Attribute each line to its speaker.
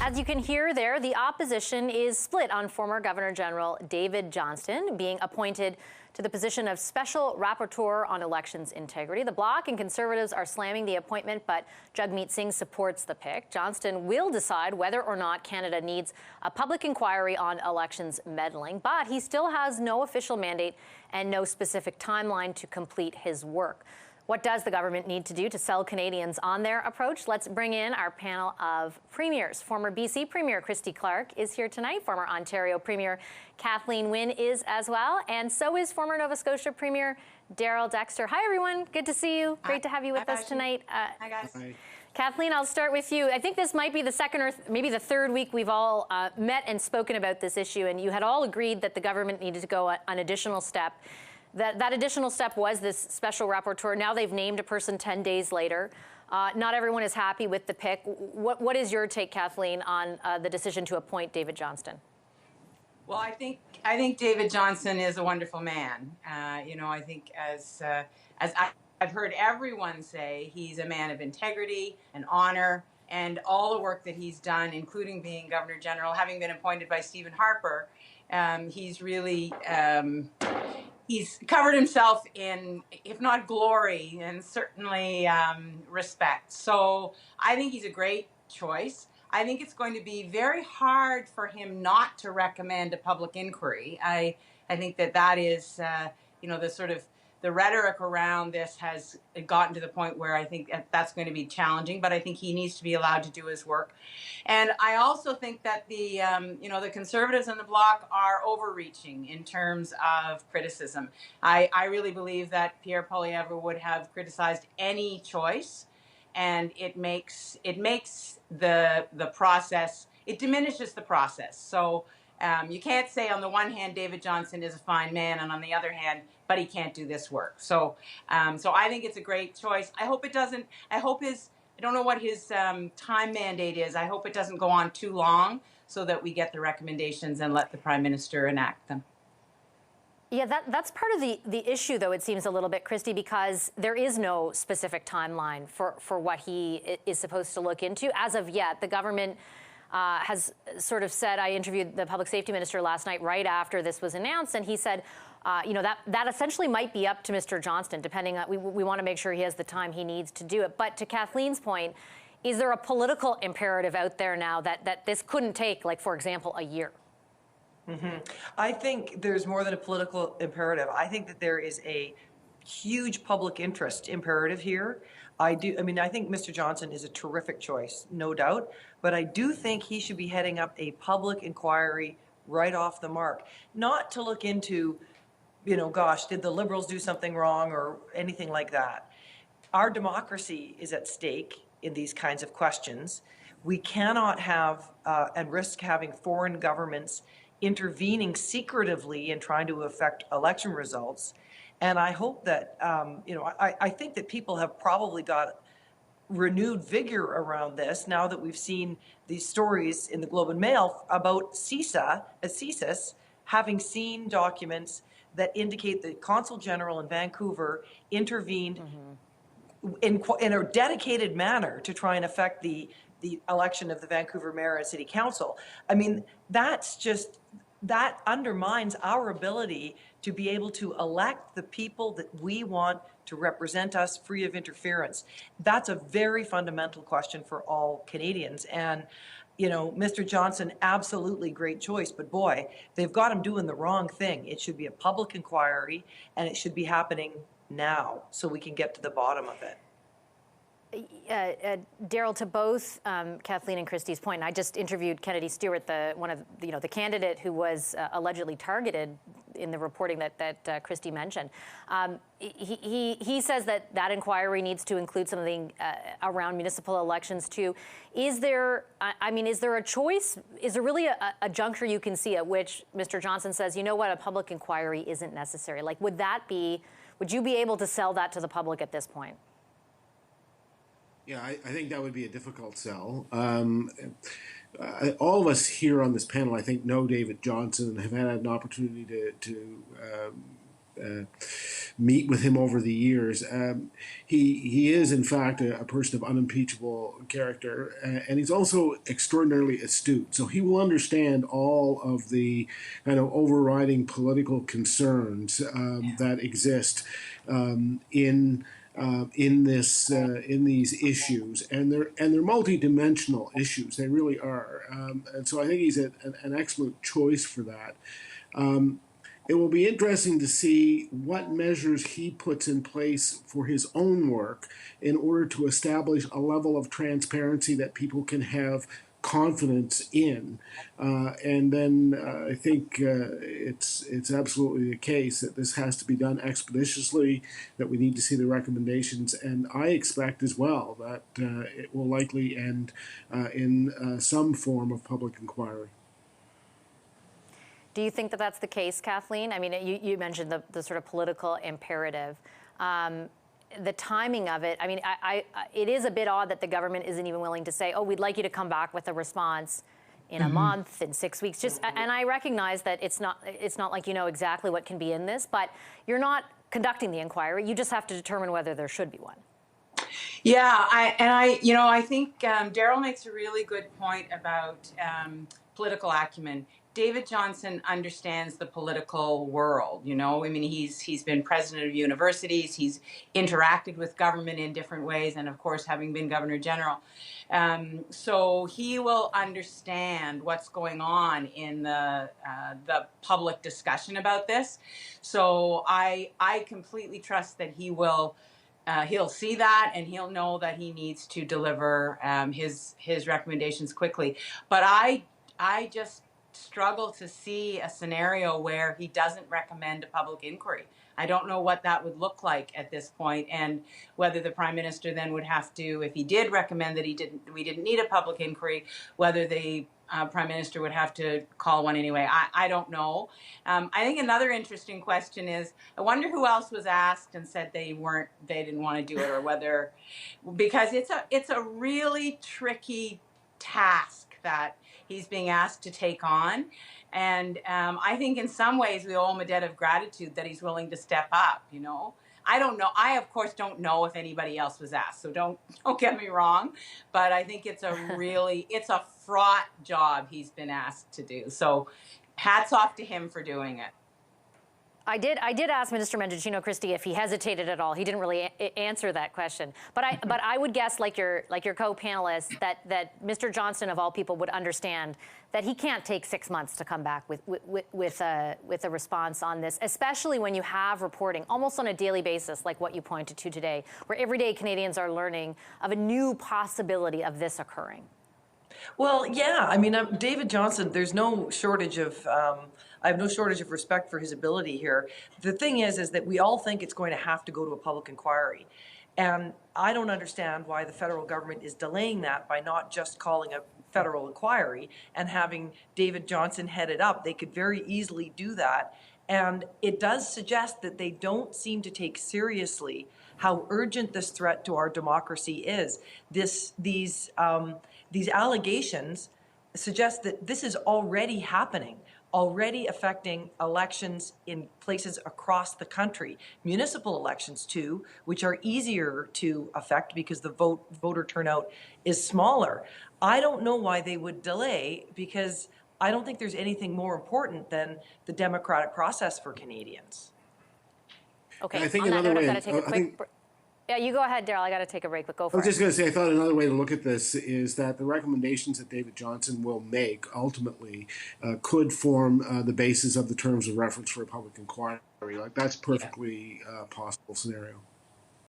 Speaker 1: As you can hear there, the opposition is split on former Governor General David Johnston being appointed to the position of Special Rapporteur on Elections Integrity. The Bloc and Conservatives are slamming the appointment, but Jagmeet Singh supports the pick. Johnston will decide whether or not Canada needs a public inquiry on elections meddling, but he still has no official mandate and no specific timeline to complete his work. What does the government need to do to sell Canadians on their approach? Let's bring in our panel of premiers. Former BC Premier Christy Clark is here tonight. Former Ontario Premier Kathleen Wynne is as well. And so is former Nova Scotia Premier Darrell Dexter. Hi, everyone. Good to see you. Great to have you with us tonight.
Speaker 2: Hi, guys. Hi.
Speaker 1: Kathleen, I'll start with you. I think this might be the second or maybe the third week we've all met and spoken about this issue, and you had all agreed that the government needed to go an additional step. That additional step was this special rapporteur. Now they've named a person 10 days later. Not everyone is happy with the pick. What is your take, Kathleen, on the decision to appoint David Johnston?
Speaker 2: Well, I think David Johnston is a wonderful man. I think as I've heard everyone say, he's a man of integrity and honor, and all the work that he's done, including being Governor General, having been appointed by Stephen Harper, he's really he's covered himself in, if not glory, and certainly respect. So I think he's a great choice. I think it's going to be very hard for him not to recommend a public inquiry. I think that is, the rhetoric around this has gotten to the point where I think that's going to be challenging, but I think he needs to be allowed to do his work. And I also think that the Conservatives and the Bloc are overreaching in terms of criticism. I really believe that Pierre Poilievre would have criticized any choice, and it makes the process, it diminishes the process. So you can't say on the one hand David Johnston is a fine man, and on the other hand, but he can't do this work. So I think it's a great choice. I don't know what his time mandate is. I hope it doesn't go on too long so that we get the recommendations and let the Prime Minister enact them.
Speaker 1: Yeah, that's part of the issue, though, it seems a little bit, Christy, because there is no specific timeline for what he is supposed to look into. As of yet, the government has sort of said, I interviewed the public safety minister last night right after this was announced, and he said, that essentially might be up to Mr. Johnston, depending on, we want to make sure he has the time he needs to do it. But to Kathleen's point, is there a political imperative out there now that this couldn't take, like, for example, a year?
Speaker 3: Mm-hmm. I think there's more than a political imperative. I think that there is a huge public interest imperative here. I think Mr. Johnston is a terrific choice, no doubt, but I do think he should be heading up a public inquiry right off the mark, not to look into, gosh, did the Liberals do something wrong or anything like that. Our democracy is at stake in these kinds of questions. We cannot have and risk having foreign governments intervening secretively in trying to affect election results. And I hope that, I think that people have probably got renewed vigor around this now that we've seen these stories in the Globe and Mail about CSIS having seen documents that indicate the Consul General in Vancouver intervened in a dedicated manner to try and affect the election of the Vancouver Mayor and City Council. I mean, that undermines our ability to be able to elect the people that we want to represent us free of interference. That's a very fundamental question for all Canadians. And, Mr. Johnston, absolutely great choice, but boy, they've got him doing the wrong thing. It should be a public inquiry, and it should be happening now so we can get to the bottom of it.
Speaker 1: Darrell, to both Kathleen and Christy's point, I just interviewed Kennedy Stewart, the candidate who was allegedly targeted in the reporting that Christy mentioned. He says that inquiry needs to include something around municipal elections too. Is there a choice? Is there really a juncture you can see at which Mr. Johnston says, you know what, a public inquiry isn't necessary? Like, would you be able to sell that to the public at this point?
Speaker 4: Yeah, I think that would be a difficult sell. All of us here on this panel, I think, know David Johnston and have had an opportunity to meet with him over the years. He is, in fact, a person of unimpeachable character, and he's also extraordinarily astute. So he will understand all of the kind of overriding political concerns that exist in these issues, and they're multidimensional issues. They really are, and so I think he's an excellent choice for that. It will be interesting to see what measures he puts in place for his own work in order to establish a level of transparency that people can have confidence in. And then I think it's absolutely the case that this has to be done expeditiously, that we need to see the recommendations. And I expect as well that it will likely end in some form of public inquiry.
Speaker 1: Do you think that that's the case, Kathleen? I mean, you mentioned the sort of political imperative. The timing of it, I mean, it is a bit odd that the government isn't even willing to say, oh, we'd like you to come back with a response in a month, in 6 weeks. And I recognize that it's not like you know exactly what can be in this, but you're not conducting the inquiry. You just have to determine whether there should be one.
Speaker 2: Yeah, I think Daryl makes a really good point about political acumen. David Johnston understands the political world. I mean, he's been president of universities. He's interacted with government in different ways, and of course, having been governor general, so he will understand what's going on in the public discussion about this. So I completely trust that he will. He'll see that, and he'll know that he needs to deliver his recommendations quickly. But I just struggle to see a scenario where he doesn't recommend a public inquiry. I don't know what that would look like at this point, and whether the Prime Minister then would have to, if he did recommend that we didn't need a public inquiry, whether the Prime Minister would have to call one anyway. I don't know. I think another interesting question is, I wonder who else was asked and said they didn't want to do it, or whether, because it's a really tricky task that he's being asked to take on. And I think in some ways we owe him a debt of gratitude that he's willing to step up, I don't know. I, of course, don't know if anybody else was asked, so don't get me wrong. But I think it's a fraught job he's been asked to do. So hats off to him for doing it.
Speaker 1: I did ask Minister Mendocino Christie if he hesitated at all. He didn't really answer that question. But I would guess, like your co-panelists, that Mr. Johnston, of all people, would understand that he can't take 6 months to come back with a response on this, especially when you have reporting almost on a daily basis, like what you pointed to today, where every day Canadians are learning of a new possibility of this occurring.
Speaker 3: Well, yeah. I mean, David Johnston, there's no shortage of, I have no shortage of respect for his ability here. The thing is that we all think it's going to have to go to a public inquiry. And I don't understand why the federal government is delaying that by not just calling a federal inquiry and having David Johnston head it up. They could very easily do that. And it does suggest that they don't seem to take seriously how urgent this threat to our democracy is. These allegations suggest that this is already happening, already affecting elections in places across the country. Municipal elections too, which are easier to affect because the voter turnout is smaller. I don't know why they would delay, because I don't think there's anything more important than the democratic process for Canadians.
Speaker 1: Okay,
Speaker 4: I think
Speaker 1: on that
Speaker 4: another
Speaker 1: note,
Speaker 4: way,
Speaker 1: I've got to take a quick break. Yeah, you go ahead, Daryl. I got to take a break, but go for it.
Speaker 4: I was just going to say, I thought another way to look at this is that the recommendations that David Johnston will make ultimately could form the basis of the terms of reference for a public inquiry. Like, that's perfectly possible scenario.